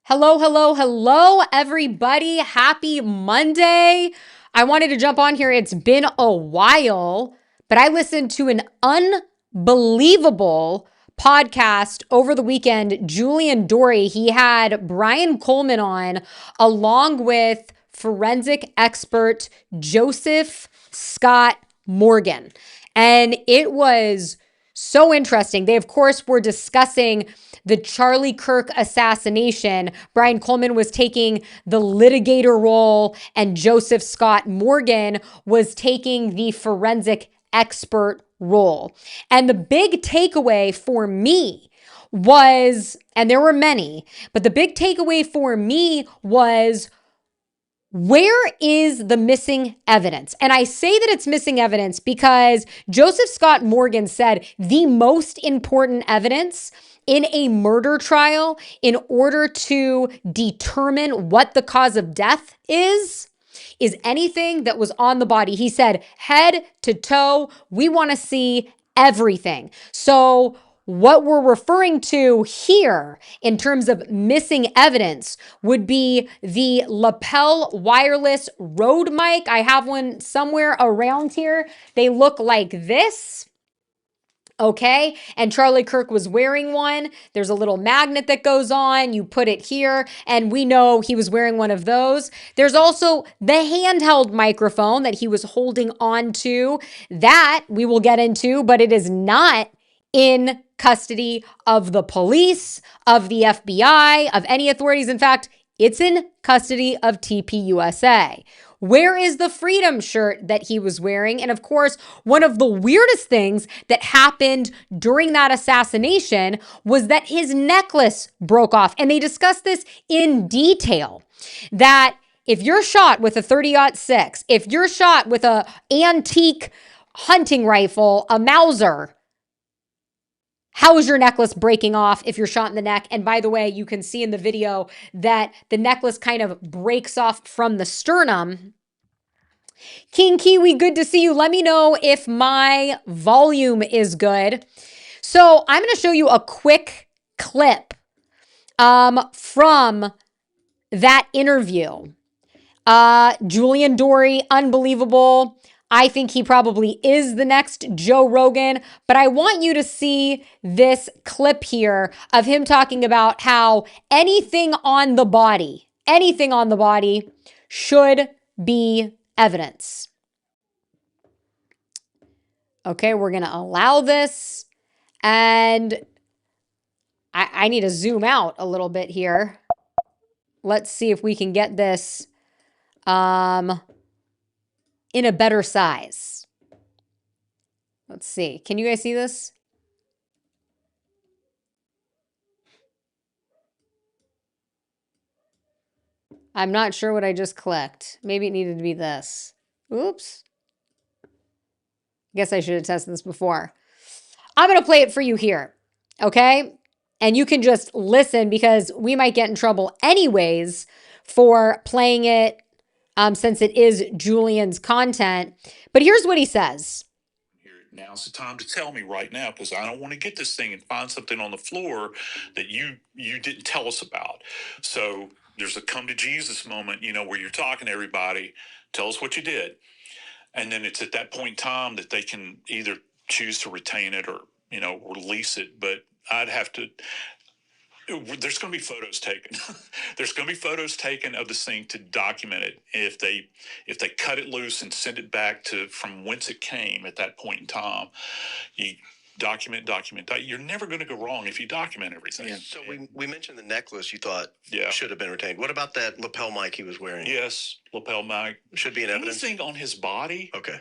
Hello, hello, hello, everybody. Happy Monday. I wanted to jump on here. It's been a while, but I listened to an unbelievable podcast over the weekend. Julian Dory, he had Brian Coleman on along with forensic expert Joseph Scott Morgan. And it was so interesting. They, of course, were discussing the Charlie Kirk assassination. Brian Coleman was taking the litigator role, and Joseph Scott Morgan was taking the forensic expert role. And the big takeaway for me was, and there were many, but the big takeaway for me was, where is the missing evidence? And I say that it's missing evidence because Joseph Scott Morgan said the most important evidence in a murder trial in order to determine what the cause of death is anything that was on the body. He said, head to toe, we want to see everything. So what we're referring to here in terms of missing evidence would be the lapel wireless Rode mic. I have one somewhere around here. They look like this. Okay. And Charlie Kirk was wearing one. There's a little magnet that goes on. You put it here, and we know he was wearing one of those. There's also the handheld microphone that he was holding on to. That we will get into, but it is not in custody of the police, of the FBI, of any authorities. In fact, it's in custody of TPUSA. Where is the freedom shirt that he was wearing? And of course, one of the weirdest things that happened during that assassination was that his necklace broke off. And they discussed this in detail, that if you're shot with a 30-06, if you're shot with a antique hunting rifle, a Mauser, how is your necklace breaking off if you're shot in the neck? And by the way, you can see in the video that the necklace kind of breaks off from the sternum. King Kiwi, good to see you. Let me know if my volume is good. So I'm going to show you a quick clip from that interview. Julian Dory, unbelievable. I think he probably is the next Joe Rogan, but I want you to see this clip here of him talking about how anything on the body should be evidence. Okay, we're going to allow this, and I need to zoom out a little bit here. Let's see if we can get this in a better size. Let's see. Can you guys see this? I'm not sure what I just clicked. Maybe it needed to be this. Oops. Guess I should have tested this before. I'm going to play it for you here. Okay? And you can just listen because we might get in trouble anyways for playing it since it is Julian's content. But here's what he says. Now's the time to tell me right now, because I don't want to get this thing and find something on the floor that you didn't tell us about. So there's a come to Jesus moment, where you're talking to everybody, tell us what you did. And then it's at that point in time that they can either choose to retain it or, release it. But I'd have to... There's going to be photos taken. There's going to be photos taken of this thing to document it. If they cut it loose and send it back to from whence it came at that point in time, you document. You're never going to go wrong if you document everything. Yeah. So we mentioned the necklace you thought should have been retained. What about that lapel mic he was wearing? Yes, lapel mic. Should be in evidence. Anything on his body. Okay.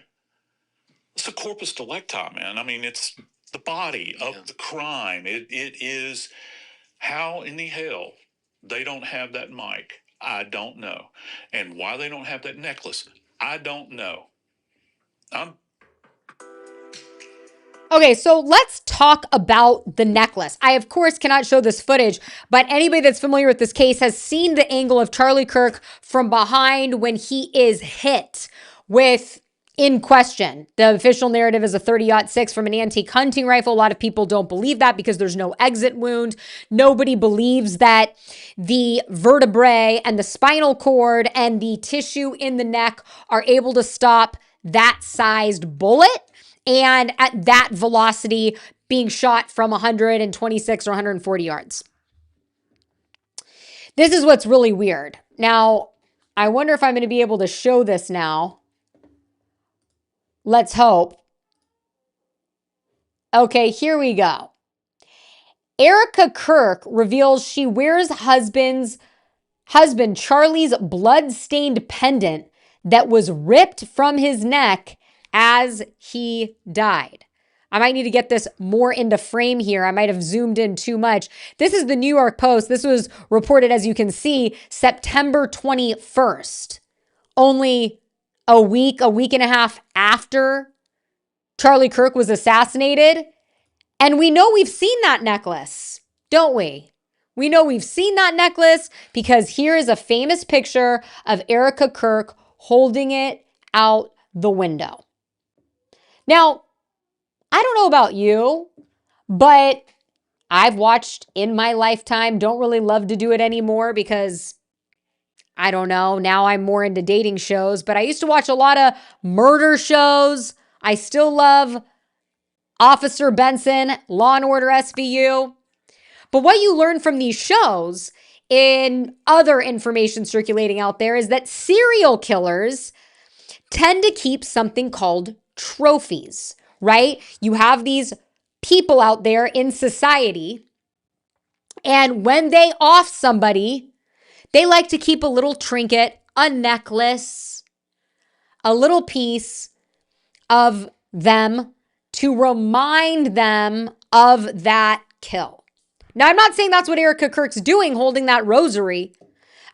It's a corpus delicti, man. I mean, it's the body of the crime. It is... How in the hell they don't have that mic, I don't know. And why they don't have that necklace, I don't know. Okay, so let's talk about the necklace. I, of course, cannot show this footage, but anybody that's familiar with this case has seen the angle of Charlie Kirk from behind when he is hit with in question. The official narrative is a 30-06 from an antique hunting rifle. A lot of people don't believe that because there's no exit wound. Nobody believes that the vertebrae and the spinal cord and the tissue in the neck are able to stop that sized bullet and at that velocity being shot from 126 or 140 yards. This is what's really weird. Now, I wonder if I'm going to be able to show this now. Let's hope. Okay, here we go. Erica Kirk reveals she wears husband Charlie's blood-stained pendant that was ripped from his neck as he died. I might need to get this more into frame here. I might have zoomed in too much. This is the New York Post. This was reported, as you can see, September 21st. Only a week and a half after Charlie Kirk was assassinated. And we know we've seen that necklace, don't we? We know we've seen that necklace because here is a famous picture of Erica Kirk holding it out the window. Now, I don't know about you, but I've watched in my lifetime, don't really love to do it anymore because I don't know. Now I'm more into dating shows, but I used to watch a lot of murder shows. I still love Officer Benson, Law and Order SVU. But what you learn from these shows in other information circulating out there is that serial killers tend to keep something called trophies, right? You have these people out there in society, and when they off somebody, they like to keep a little trinket, a necklace, a little piece of them to remind them of that kill. Now, I'm not saying that's what Erica Kirk's doing, holding that rosary.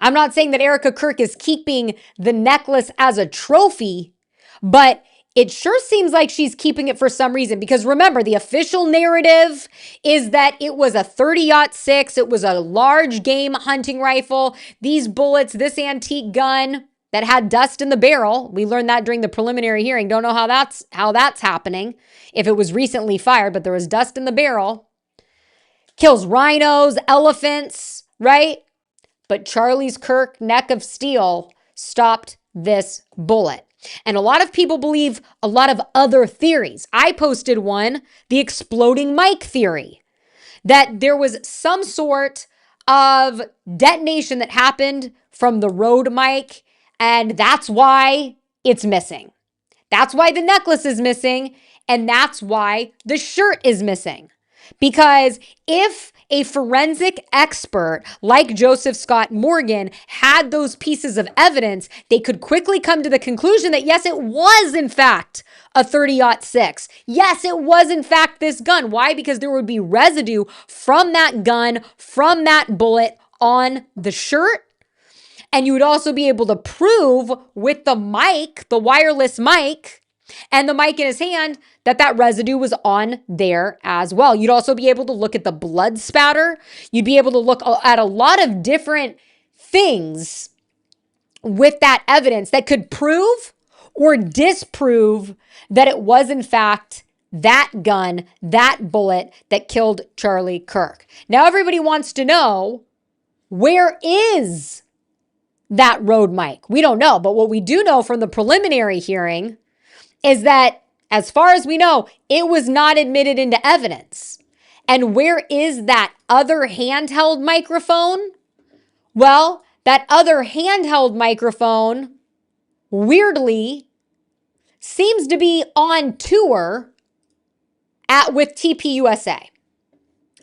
I'm not saying that Erica Kirk is keeping the necklace as a trophy, but it sure seems like she's keeping it for some reason. Because remember, the official narrative is that it was a 30-06. It was a large game hunting rifle. These bullets, this antique gun that had dust in the barrel. We learned that during the preliminary hearing. Don't know how that's happening. If it was recently fired, but there was dust in the barrel. Kills rhinos, elephants, right? But Charlie's Kirk neck of steel stopped this bullet. And a lot of people believe a lot of other theories. I posted one, the exploding mic theory, that there was some sort of detonation that happened from the road mic, and that's why it's missing. That's why the necklace is missing, and that's why the shirt is missing. Because if a forensic expert like Joseph Scott Morgan had those pieces of evidence, they could quickly come to the conclusion that yes, it was in fact a 30-06. Yes, it was in fact this gun. Why? Because there would be residue from that gun, from that bullet on the shirt. And you would also be able to prove with the mic, the wireless mic, and the mic in his hand, that residue was on there as well. You'd also be able to look at the blood spatter. You'd be able to look at a lot of different things with that evidence that could prove or disprove that it was in fact that gun, that bullet that killed Charlie Kirk. Now everybody wants to know, where is that road mic? We don't know, but what we do know from the preliminary hearing is that, as far as we know, it was not admitted into evidence. And where is that other handheld microphone? Well, that other handheld microphone, weirdly, seems to be on tour with TPUSA.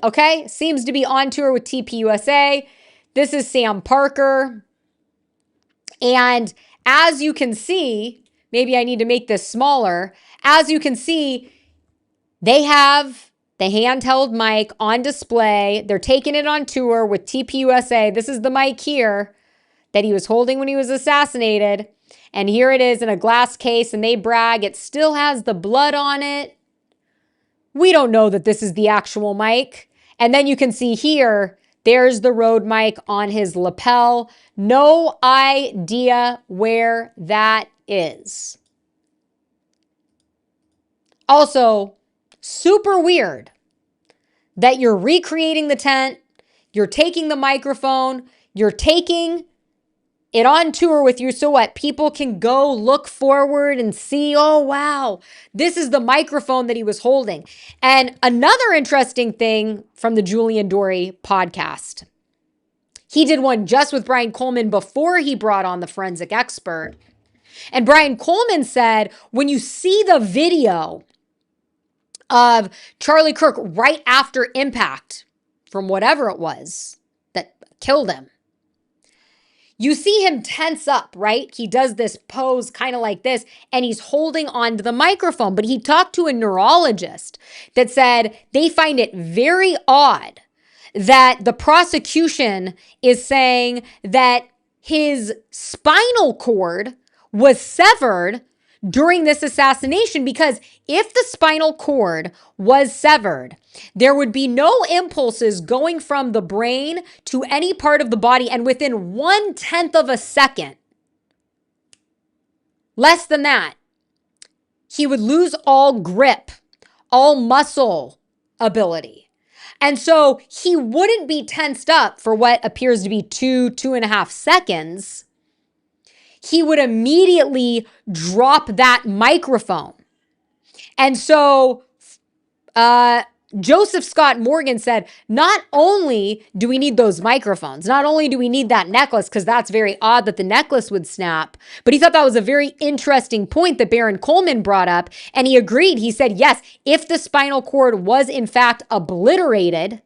Okay? Seems to be on tour with TPUSA. This is Sam Parker. And as you can see, maybe I need to make this smaller. As you can see, they have the handheld mic on display. They're taking it on tour with TPUSA. This is the mic here that he was holding when he was assassinated. And here it is in a glass case, and they brag it still has the blood on it. We don't know that this is the actual mic. And then you can see here, there's the Rode mic on his lapel. No idea where that is. Also, super weird that you're recreating the tent, you're taking the microphone, you're taking it on tour with you so what? People can go look forward and see, oh, wow, this is the microphone that he was holding. And another interesting thing from the Julian Dory podcast, he did one just with Brian Coleman before he brought on the forensic expert. And Brian Coleman said, when you see the video of Charlie Kirk right after impact from whatever it was that killed him, you see him tense up, right? He does this pose kind of like this, and he's holding onto the microphone. But he talked to a neurologist that said they find it very odd that the prosecution is saying that his spinal cord was severed during this assassination, because if the spinal cord was severed, there would be no impulses going from the brain to any part of the body, and within 1/10 of a second, less than that, he would lose all grip, all muscle ability. And so he wouldn't be tensed up for what appears to be 2.5 seconds. He would immediately drop that microphone. And so Joseph Scott Morgan said, not only do we need those microphones, not only do we need that necklace, because that's very odd that the necklace would snap, but he thought that was a very interesting point that Baron Coleman brought up, and he agreed. He said, yes, if the spinal cord was in fact obliterated,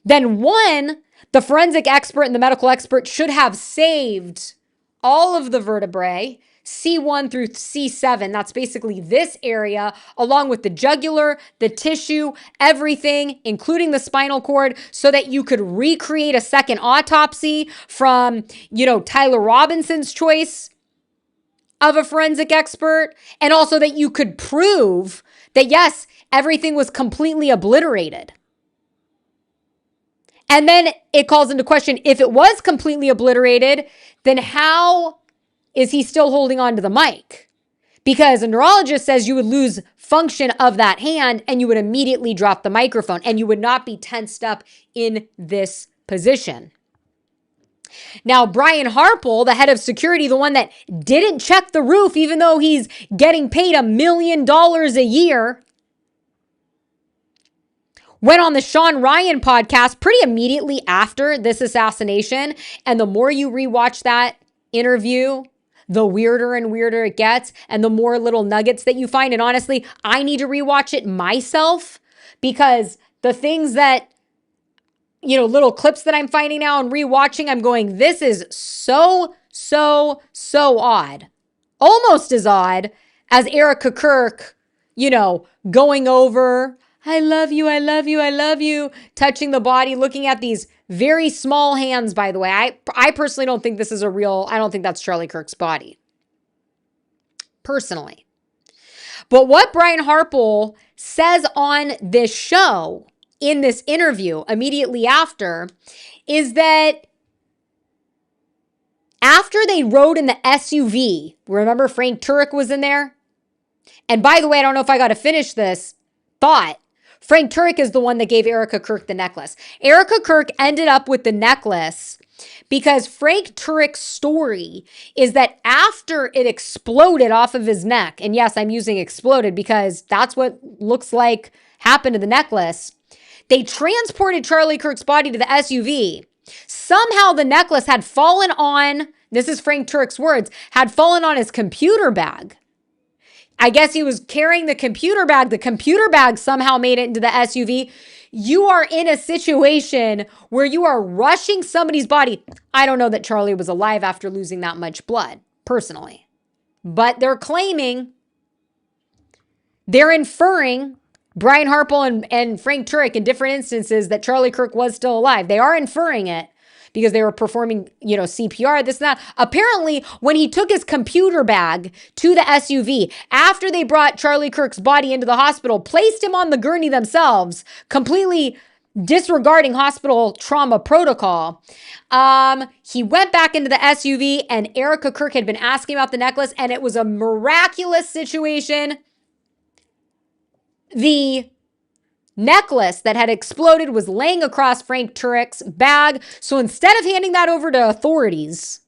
then one, the forensic expert and the medical expert should have saved all of the vertebrae, C1 through C7, that's basically this area, along with the jugular, the tissue, everything, including the spinal cord, so that you could recreate a second autopsy from, Tyler Robinson's choice of a forensic expert, and also that you could prove that, yes, everything was completely obliterated. And then it calls into question, if it was completely obliterated, then how is he still holding on to the mic? Because a neurologist says you would lose function of that hand and you would immediately drop the microphone and you would not be tensed up in this position. Now, Brian Harple, the head of security, the one that didn't check the roof, even though he's getting paid $1 million a year, went on the Sean Ryan podcast pretty immediately after this assassination. And the more you rewatch that interview, the weirder and weirder it gets, and the more little nuggets that you find. And honestly, I need to rewatch it myself, because the things that, little clips that I'm finding now and rewatching, I'm going, this is so odd. Almost as odd as Erica Kirk, going over, I love you, I love you, I love you, touching the body, looking at these very small hands, by the way. I personally don't think this is I don't think that's Charlie Kirk's body. Personally. But what Brian Harple says on this show, in this interview immediately after, is that after they rode in the SUV, remember Frank Turek was in there? And by the way, I don't know if I got to finish this thought. Frank Turek is the one that gave Erica Kirk the necklace. Erica Kirk ended up with the necklace because Frank Turek's story is that after it exploded off of his neck, and yes, I'm using exploded because that's what looks like happened to the necklace, they transported Charlie Kirk's body to the SUV. Somehow the necklace had fallen on, this is Frank Turek's words, had fallen on his computer bag. I guess he was carrying the computer bag. The computer bag somehow made it into the SUV. You are in a situation where you are rushing somebody's body. I don't know that Charlie was alive after losing that much blood, personally. But they're claiming, they're inferring, Brian Harple and Frank Turek in different instances, that Charlie Kirk was still alive. They are inferring it because they were performing, CPR, this and that. Apparently, when he took his computer bag to the SUV, after they brought Charlie Kirk's body into the hospital, placed him on the gurney themselves, completely disregarding hospital trauma protocol, he went back into the SUV, and Erica Kirk had been asking about the necklace, and it was a miraculous situation. The necklace that had exploded was laying across Frank Turek's bag. So instead of handing that over to authorities,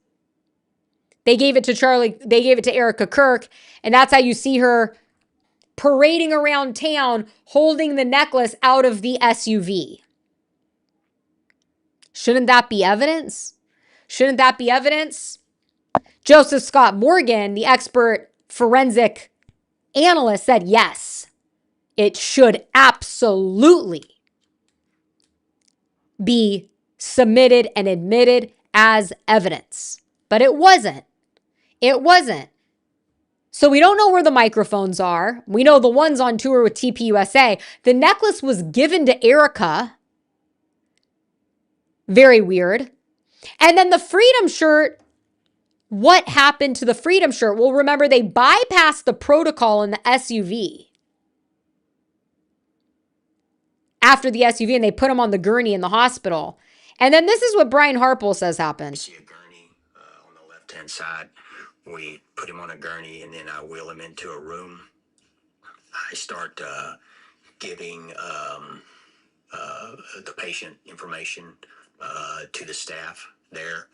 they gave it to Erica Kirk. And that's how you see her parading around town holding the necklace out of the SUV. Shouldn't that be evidence? Shouldn't that be evidence? Joseph Scott Morgan, the expert forensic analyst, said yes, it should absolutely be submitted and admitted as evidence. But it wasn't. It wasn't. So we don't know where the microphones are. We know the one's on tour with TPUSA. The necklace was given to Erica. Very weird. And then the Freedom shirt, what happened to the Freedom shirt? Well, remember, they bypassed the protocol in the SUV. After the SUV, and they put him on the gurney in the hospital. And then this is what Brian Harpel says happened. See a gurney on the left-hand side. We put him on a gurney, and then I wheel him into a room. I start giving the patient information to the staff there.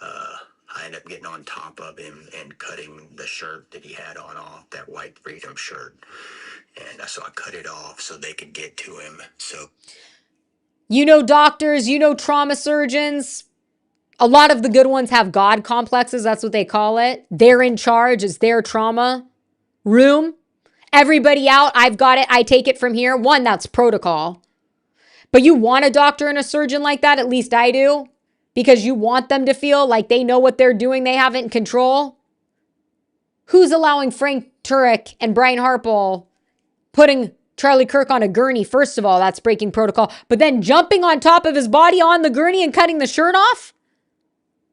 I end up getting on top of him and cutting the shirt that he had on off, that white Freedom shirt. And so I cut it off so they could get to him. So, you know, doctors, you know, trauma surgeons, a lot of the good ones have God complexes. That's what they call it. They're in charge. It's their trauma room. Everybody out. I've got it. I take it from here. One, that's protocol. But you want a doctor and a surgeon like that, at least I do, because you want them to feel like they know what they're doing. They have it in control. Who's allowing Frank Turek and Brian Harpel putting Charlie Kirk on a gurney? First of all, that's breaking protocol. But then jumping on top of his body on the gurney and cutting the shirt off?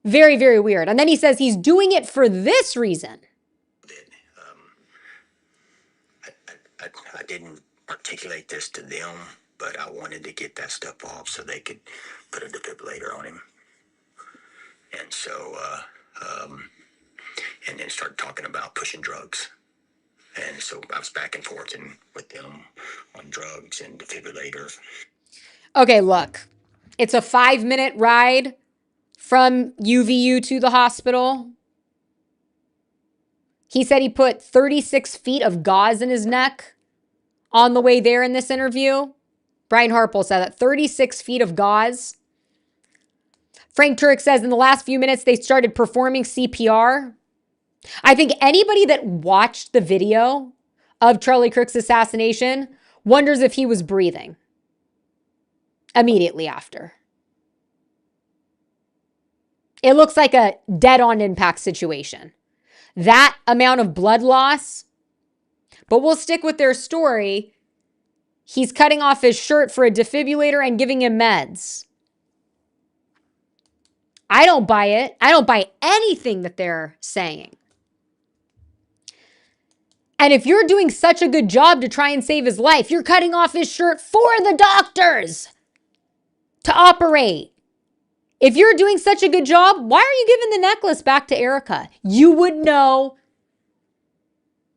Very, very weird. And then he says he's doing it for this reason. I didn't articulate this to them, but I wanted to get that stuff off so they could put a defibrillator on him. And so, and then start talking about pushing drugs. And so I was back and forth with them on drugs and defibrillators. Okay, look, it's a 5-minute ride from UVU to the hospital. He said he put 36 feet of gauze in his neck on the way there in this interview. Brian Harpel said that 36 feet of gauze. Frank Turek says in the last few minutes, they started performing CPR. I think anybody that watched the video of Charlie Kirk's assassination wonders if he was breathing immediately after. It looks like a dead-on impact situation. That amount of blood loss. But we'll stick with their story. He's cutting off his shirt for a defibrillator and giving him meds. I don't buy it. I don't buy anything that they're saying. And if you're doing such a good job to try and save his life, you're cutting off his shirt for the doctors to operate. If you're doing such a good job, why are you giving the necklace back to Erica? You would know.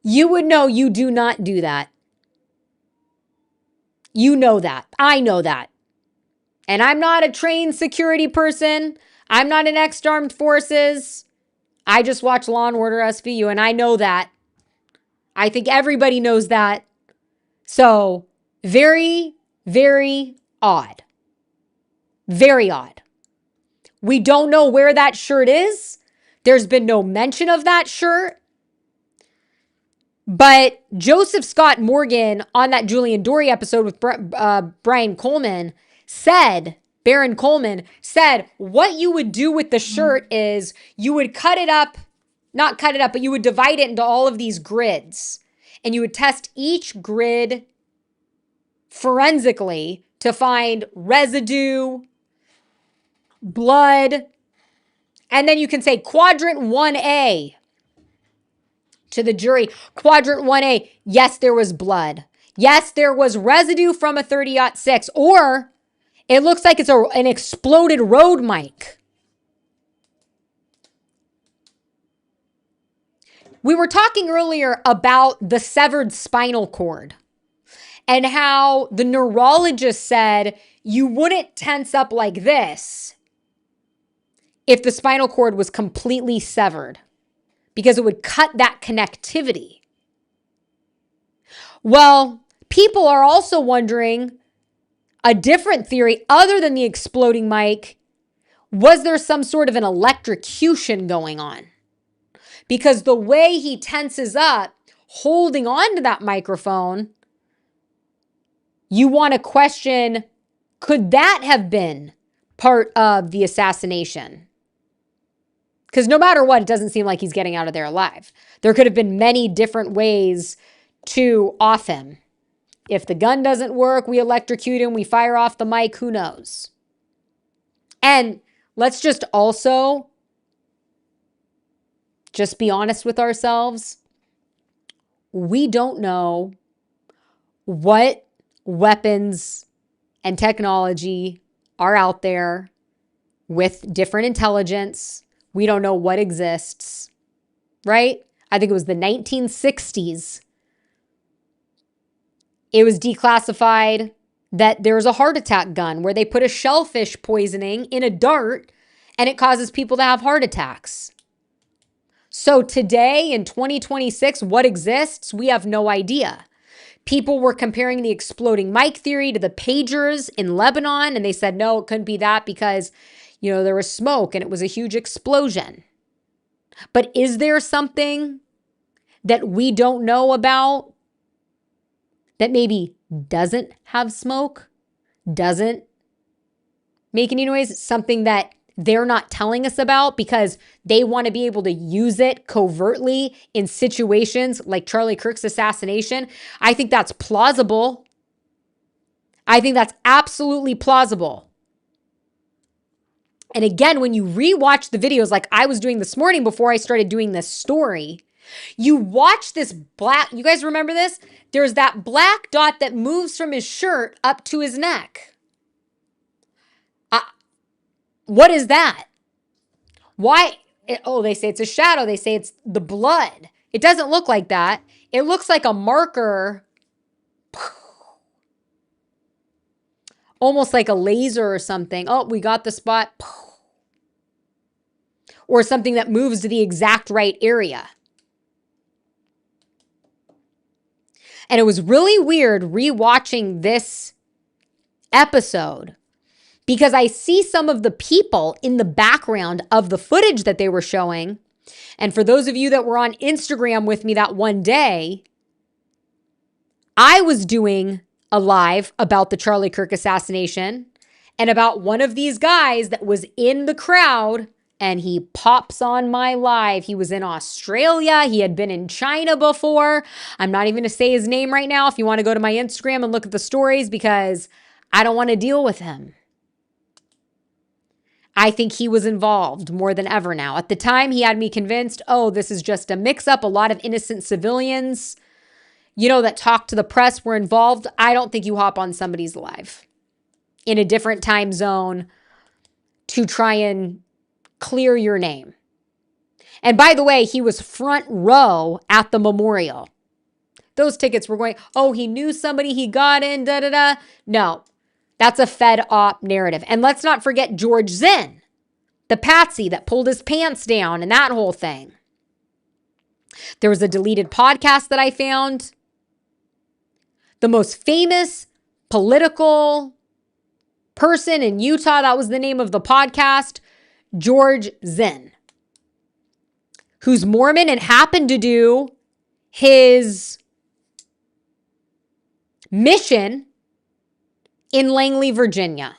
You would know you do not do that. You know that. I know that. And I'm not a trained security person. I'm not an ex-armed forces. I just watch Law and Order SVU, and I know that. I think everybody knows that. So, very, very odd. Very odd. We don't know where that shirt is. There's been no mention of that shirt. But Joseph Scott Morgan on that Julian Dory episode with Brian Coleman said, Baron Coleman said, what you would do with the shirt is you would cut it up, not cut it up, but you would divide it into all of these grids. And you would test each grid forensically to find residue, blood, and then you can say quadrant 1A to the jury. Quadrant 1A, yes, there was blood. Yes, there was residue from a 30-06, or it looks like it's an exploded road mic. We were talking earlier about the severed spinal cord. and how the neurologist said you wouldn't tense up like this if the spinal cord was completely severed because it would cut that connectivity. Well, people are also wondering a different theory other than the exploding mic. Was there some sort of an electrocution going on? Because the way he tenses up, holding on to that microphone, you want to question, could that have been part of the assassination? Because no matter what, it doesn't seem like he's getting out of there alive. There could have been many different ways to off him. If the gun doesn't work, we electrocute him, we fire off the mic, who knows? And let's just also just be honest with ourselves. We don't know what weapons and technology are out there with different intelligence. We don't know what exists, right? I think it was the 1960s. It was declassified that there was a heart attack gun where they put a shellfish poisoning in a dart and it causes people to have heart attacks. So today in 2026, what exists? We have no idea. People were comparing the exploding mic theory to the pagers in Lebanon, and they said, no, it couldn't be that because, there was smoke and it was a huge explosion. But is there something that we don't know about that maybe doesn't have smoke, doesn't make any noise, something that they're not telling us about because they want to be able to use it covertly in situations like Charlie Kirk's assassination? I think that's plausible. I think that's absolutely plausible. And again, when you rewatch the videos like I was doing this morning before I started doing this story, you watch this black, you guys remember this? There's that black dot that moves from his shirt up to his neck. What is that? Why? They say it's a shadow. They say it's the blood. It doesn't look like that. It looks like a marker, almost like a laser or something. Oh, we got the spot. Or something that moves to the exact right area. And it was really weird rewatching this episode because I see some of the people in the background of the footage that they were showing. And for those of you that were on Instagram with me that one day, I was doing a live about the Charlie Kirk assassination and about one of these guys that was in the crowd, and he pops on my live. He was in Australia. He had been in China before. I'm not even going to say his name right now if you want to go to my Instagram and look at the stories because I don't want to deal with him. I think he was involved more than ever now. At the time, he had me convinced, this is just a mix-up. A lot of innocent civilians, that talked to the press were involved. I don't think you hop on somebody's live in a different time zone to try and clear your name. And by the way, he was front row at the memorial. Those tickets were going, he knew somebody, he got in, da-da-da. No. That's a Fed op narrative. And let's not forget George Zinn, the patsy that pulled his pants down and that whole thing. There was a deleted podcast that I found. The most famous political person in Utah, that was the name of the podcast, George Zinn, who's Mormon and happened to do his mission in Langley, Virginia.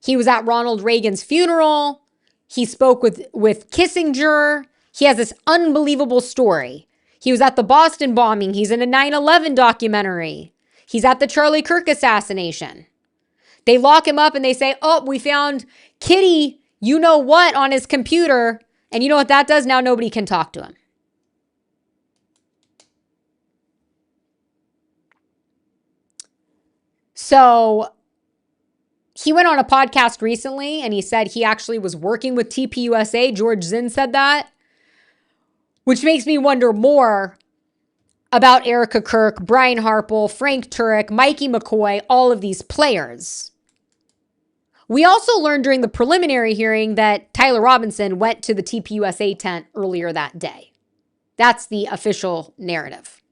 He was at Ronald Reagan's funeral. He spoke with Kissinger. He has this unbelievable story. He was at the Boston bombing. He's in a 9/11 documentary. He's at the Charlie Kirk assassination. They lock him up and they say, we found Kitty, you know what, on his computer. And you know what that does? Now nobody can talk to him. So he went on a podcast recently and he said he actually was working with TPUSA. George Zinn said that, which makes me wonder more. about Erica Kirk, Brian Harple, Frank Turek, Mikey McCoy, all of these players. We also learned during the preliminary hearing that Tyler Robinson went to the TPUSA tent earlier that day. That's the official narrative.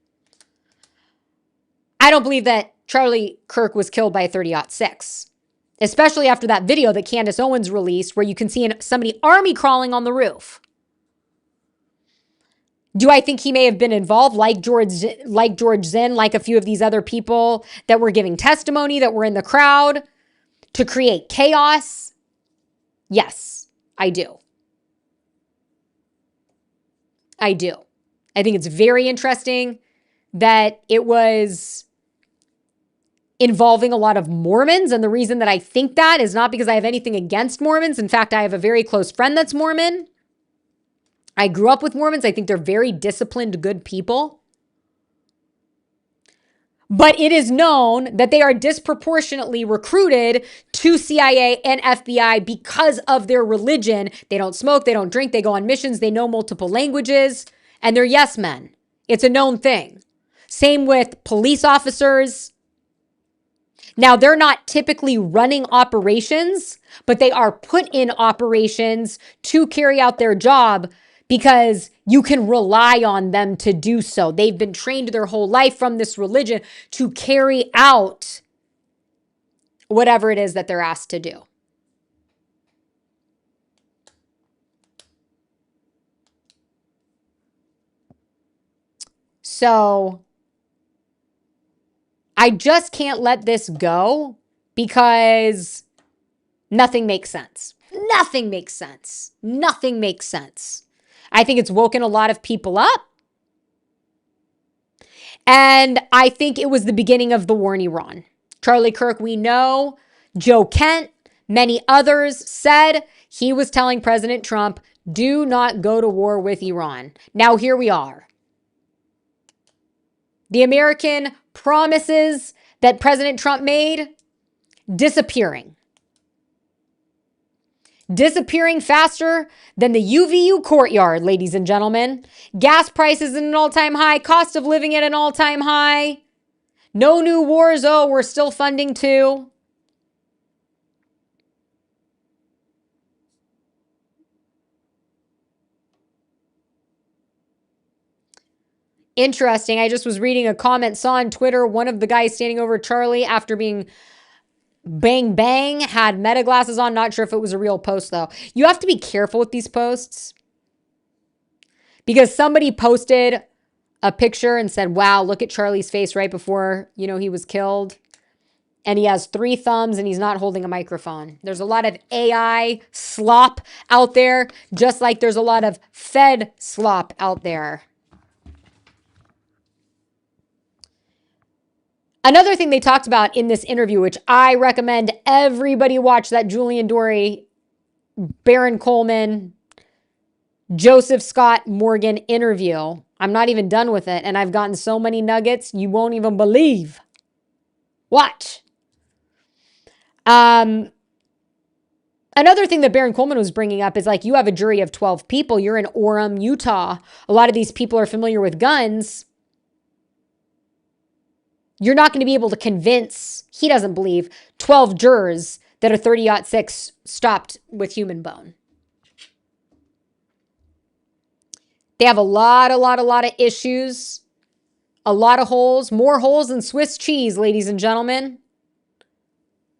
I don't believe that Charlie Kirk was killed by a 30-06, especially after that video that Candace Owens released where you can see somebody army crawling on the roof. Do I think he may have been involved like George Zinn, like a few of these other people that were giving testimony, that were in the crowd to create chaos? Yes, I do. I do. I think it's very interesting that it was involving a lot of Mormons. And the reason that I think that is not because I have anything against Mormons. In fact, I have a very close friend that's Mormon. I grew up with Mormons. I think they're very disciplined, good people. But it is known that they are disproportionately recruited to CIA and FBI because of their religion. They don't smoke, they don't drink, they go on missions, they know multiple languages, and they're yes men. It's a known thing. Same with police officers. Now, they're not typically running operations, but they are put in operations to carry out their job because you can rely on them to do so. They've been trained their whole life from this religion to carry out whatever it is that they're asked to do. So I just can't let this go because nothing makes sense. Nothing makes sense. Nothing makes sense. I think it's woken a lot of people up. And I think it was the beginning of the war in Iran. Charlie Kirk, we know, Joe Kent, many others said he was telling President Trump, do not go to war with Iran. Now here we are. The American promises that President Trump made disappearing. Disappearing faster than the UVU courtyard, ladies and gentlemen. Gas prices at an all-time high. Cost of living at an all-time high. No new wars. Oh, we're still funding too. Interesting. I just was reading a comment, saw on Twitter, one of the guys standing over Charlie after being bang bang had meta glasses on. Not sure if it was a real post though. You have to be careful with these posts because somebody posted a picture and said, wow, look at Charlie's face right before, he was killed. And he has 3 thumbs and he's not holding a microphone. There's a lot of AI slop out there, just like there's a lot of Fed slop out there. Another thing they talked about in this interview, which I recommend everybody watch, that Julian Dorey, Baron Coleman, Joseph Scott Morgan interview. I'm not even done with it, and I've gotten so many nuggets you won't even believe. Watch. Another thing that Baron Coleman was bringing up is like, you have a jury of 12 people. You're in Orem, Utah. A lot of these people are familiar with guns. You're not going to be able to convince, he doesn't believe, 12 jurors that a 30-06 stopped with human bone. They have a lot of issues, a lot of holes, more holes than Swiss cheese, ladies and gentlemen,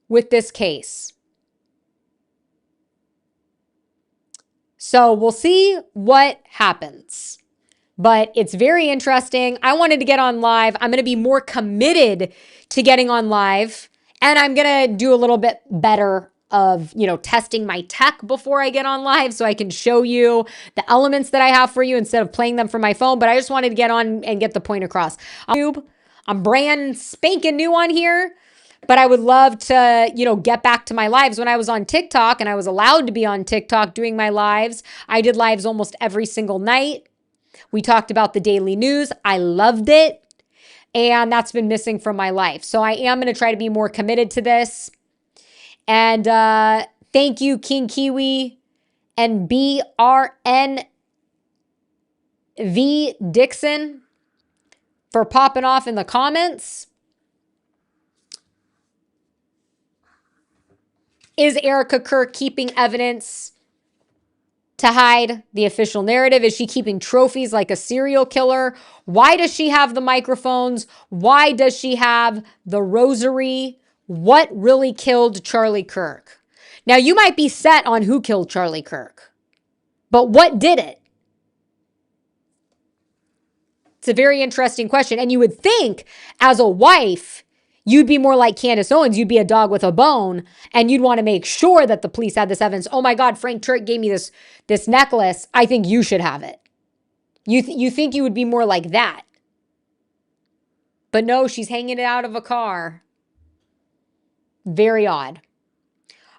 with this case. So we'll see what happens. But it's very interesting. I wanted to get on live. I'm going to be more committed to getting on live. And I'm going to do a little bit better of, testing my tech before I get on live so I can show you the elements that I have for you instead of playing them from my phone. But I just wanted to get on and get the point across. I'm brand spanking new on here. But I would love to, get back to my lives. When I was on TikTok and I was allowed to be on TikTok doing my lives, I did lives almost every single night. We talked about the daily news. I loved it. And that's been missing from my life. So I am going to try to be more committed to this. And thank you, King Kiwi and BRNV Dixon, for popping off in the comments. Is Erica Kirk keeping evidence to hide the official narrative? Is she keeping trophies like a serial killer? Why does she have the microphones? Why does she have the rosary? What really killed Charlie Kirk? Now, you might be set on who killed Charlie Kirk, but what did it? It's a very interesting question. And you would think, as a wife, you'd be more like Candace Owens. You'd be a dog with a bone, and you'd want to make sure that the police had this evidence. Oh my God, Frank Turk gave me this necklace. I think you should have it. You think you would be more like that. But no, she's hanging it out of a car. Very odd.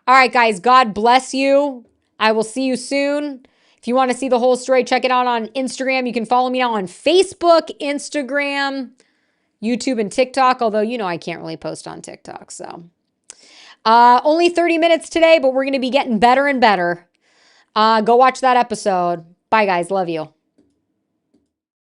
All right, guys, God bless you. I will see you soon. If you want to see the whole story, check it out on Instagram. You can follow me now on Facebook, Instagram, YouTube, and TikTok. Although, I can't really post on TikTok. So only 30 minutes today, but we're going to be getting better and better. Go watch that episode. Bye, guys. Love you.